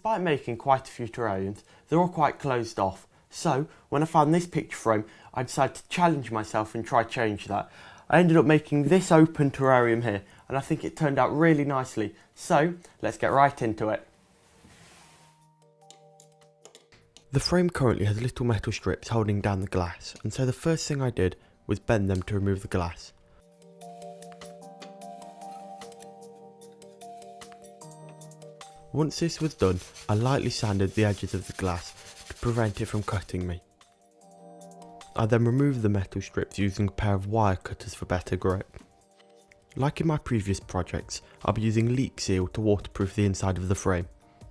Despite making quite a few terrariums, they're all quite closed off. So, when I found this picture frame, I decided to challenge myself and try change that. I ended up making this open terrarium here, and I think it turned out really nicely. So, let's get right into it. The frame currently has little metal strips holding down the glass, and so the first thing I did was bend them to remove the glass. Once this was done, I lightly sanded the edges of the glass to prevent it from cutting me. I then removed the metal strips using a pair of wire cutters for better grip. Like in my previous projects, I'll be using leak seal to waterproof the inside of the frame.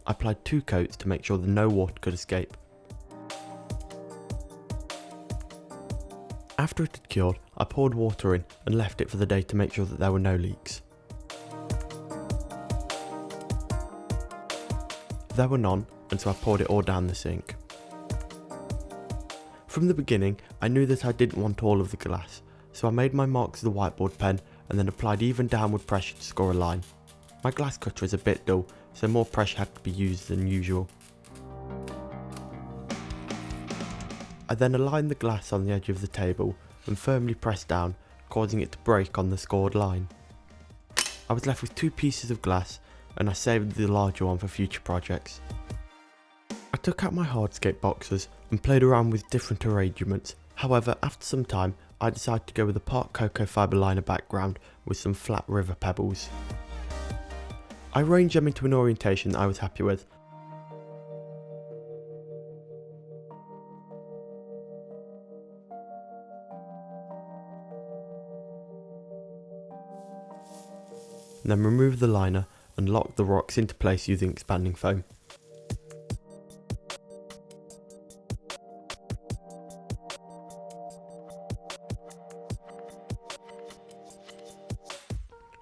I applied 2 coats to make sure that no water could escape. After it had cured, I poured water in and left it for the day to make sure that there were no leaks. There were none, and so I poured it all down the sink. From the beginning, I knew that I didn't want all of the glass, so I made my marks with a whiteboard pen and then applied even downward pressure to score a line. My glass cutter is a bit dull, so more pressure had to be used than usual. I then aligned the glass on the edge of the table and firmly pressed down, causing it to break on the scored line. I was left with 2 pieces of glass, and I saved the larger one for future projects. I took out my hardscape boxes and played around with different arrangements. However, after some time, I decided to go with a part cocoa fibre liner background with some flat river pebbles. I arranged them into an orientation that I was happy with. Then removed the liner and locked the rocks into place using expanding foam.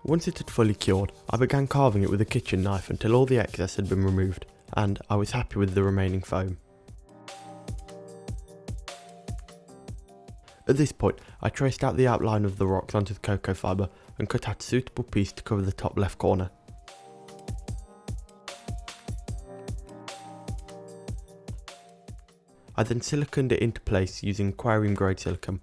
Once it had fully cured, I began carving it with a kitchen knife until all the excess had been removed, and I was happy with the remaining foam. At this point, I traced out the outline of the rocks onto the cocoa fibre and cut out a suitable piece to cover the top left corner. I then siliconed it into place using aquarium grade silicone.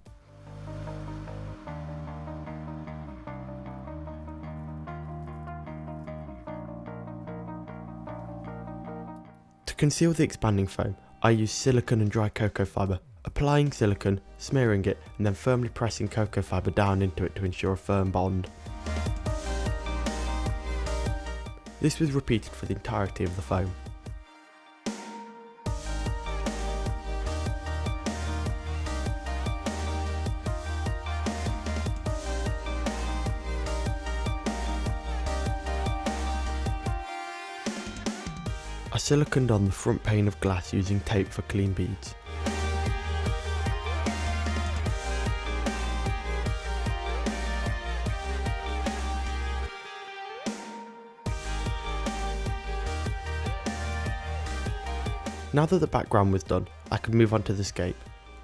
To conceal the expanding foam, I used silicone and dry cocoa fibre, applying silicone, smearing it, and then firmly pressing cocoa fibre down into it to ensure a firm bond. This was repeated for the entirety of the foam. I siliconed on the front pane of glass using tape for clean beads. Now that the background was done, I could move on to the scape.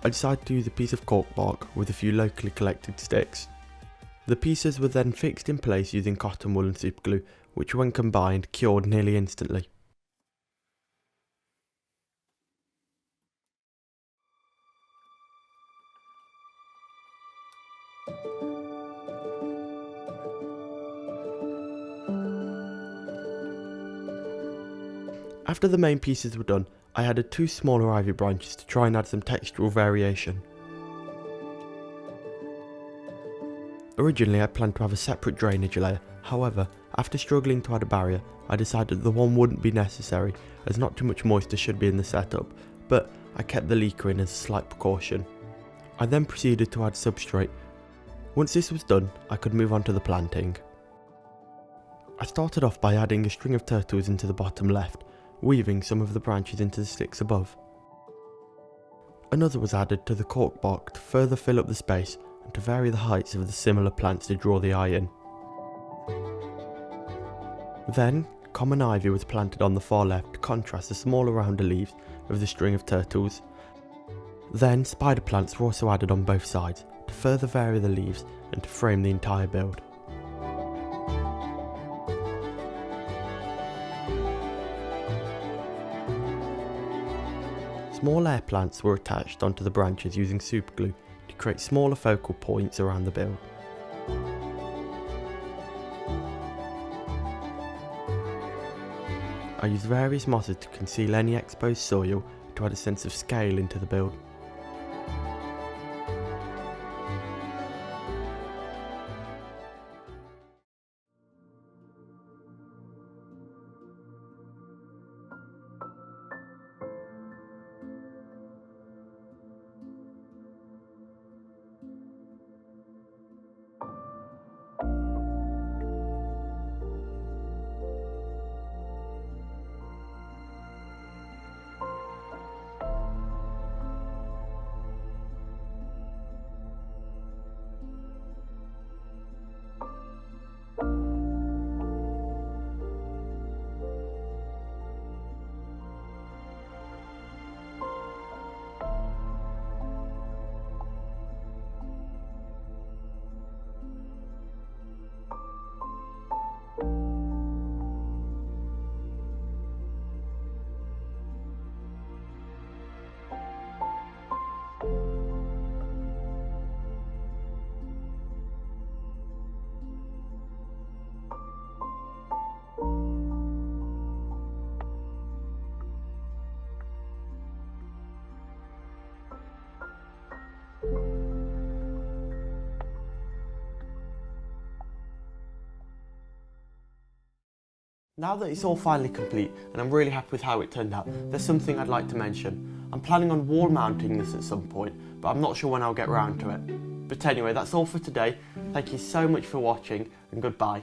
I decided to use a piece of cork bark with a few locally collected sticks. The pieces were then fixed in place using cotton wool and superglue, which when combined cured nearly instantly. After the main pieces were done, I added 2 smaller ivy branches to try and add some textural variation. Originally I planned to have a separate drainage layer, however, after struggling to add a barrier, I decided that one wouldn't be necessary as not too much moisture should be in the setup, but I kept the leaker in as a slight precaution. I then proceeded to add substrate. Once this was done, I could move on to the planting. I started off by adding a string of turtles into the bottom left, weaving some of the branches into the sticks above. Another was added to the cork bark to further fill up the space and to vary the heights of the similar plants to draw the eye in. Then, common ivy was planted on the far left to contrast the smaller rounder leaves of the string of turtles. Then spider plants were also added on both sides to further vary the leaves and to frame the entire build. Small air plants were attached onto the branches using superglue to create smaller focal points around the build. I used various mosses to conceal any exposed soil to add a sense of scale into the build. Now that it's all finally complete and I'm really happy with how it turned out, there's something I'd like to mention. I'm planning on wall mounting this at some point, but I'm not sure when I'll get round to it. But anyway, that's all for today. Thank you so much for watching and goodbye.